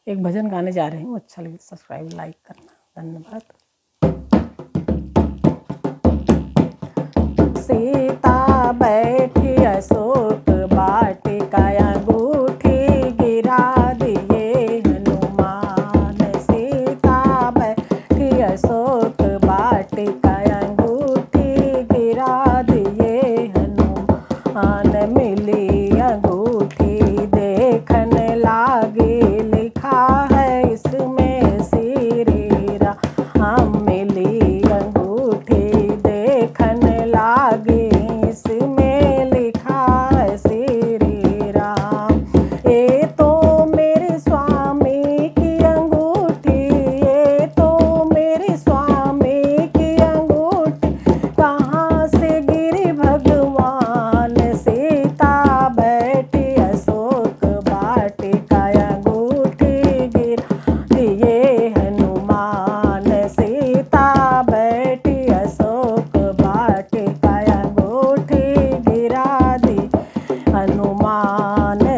एक भजन गाने जा रही हूँ, अच्छा लगे तो सब्सक्राइब लाइक करना, धन्यवाद। सीता बैठी अशोक वाटिका, अंगूठी गिरा दिए हनुमान। सीता बैठी अशोक वाटिका, अंगूठी गिरा दिए हनुमान। मिली अंगूठी देखन लागी, लिखा है इसमें श्री राम। मिली अंगूठी देखन लागी, इसमें लिखा है श्री राम। ये तो मेरे स्वामी की अंगूठी, ये तो मेरे स्वामी की अंगूठी, कहाँ से गिरी भगवान। सीता बैठी अशोक वाटिका, अंगूठी गिरा दिए हनुमान। सीता बैठी अशोक वाटिका, अंगूठी गिरा दी हनुमान।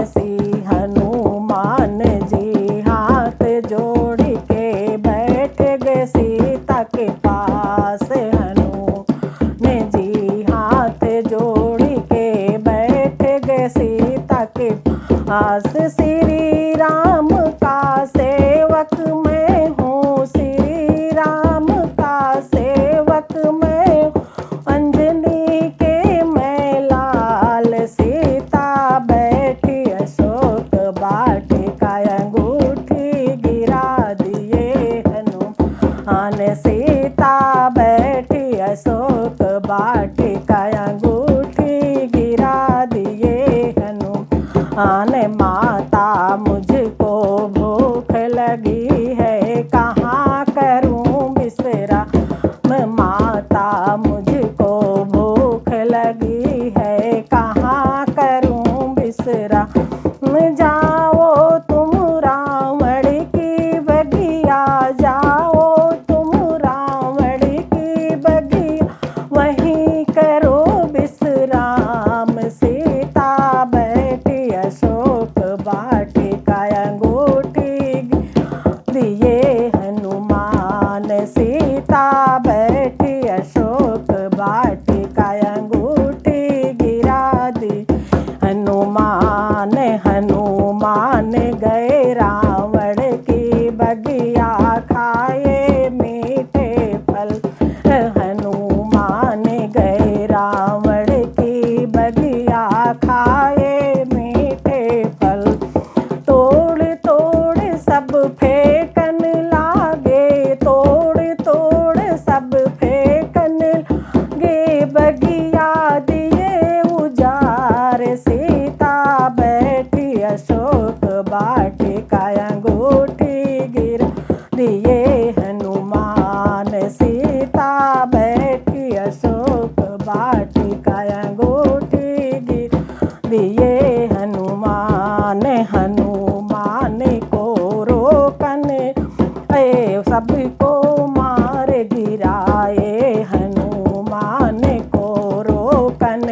हनुमान जी हाथ जोड़ के बैठ गए सीता के पास। हनुमान जी हाथ जोड़ के बैठ गए सीता के पास। श्री राम का सेवक मैं हूँ, श्री राम का सेवक मैं हूँ, अंजनी के मैं लाल। सीता बैठी अशोक वाटिका, अंगूठी गिरा दिए हनुमान। सीता बैठी अशोक वाटिका, अंगूठी गिरा दिए हनुमान। माता मुझको भूख लगी है, कहाँ करूँ विश्राम। माता मुझको भूख लगी है, कहाँ करूँ विश्राम। जाओ तुम रावण की बगिया, जाओ तुम रावण की बगिया, वहीं करो विश्राम। सीता बैठी अशोक वाटिका, अंगूठी दिए हनुमान। सीता बैठी अशोक वाटिका, अंगूठी गिरा दी हनुमान। हनुमान गए रावण की बगिया, खाए मीठे फल। हनुमान गए रावण की बगिया, खाए मीठे फल। तोड़ तोड़ सब फेंकन लागे, तोड़ तोड़ सब फेंकन लागे, बगिया दिए उजार। सीता बैठी अशोक वाटिका, अंगूठी गिरा दिए हनुमान। सीता बैठी अशोक वाटिका, अंगूठी गिरा दिए हनुमान। हनुमान को रोकन सबको मार गिराए, हनुमान को रोकन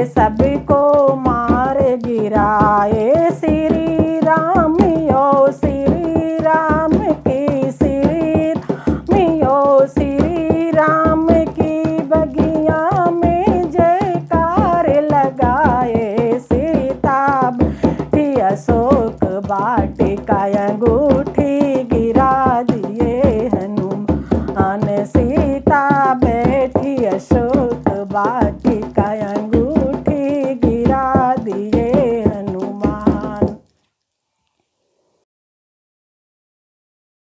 सबको मार गिराए। श्री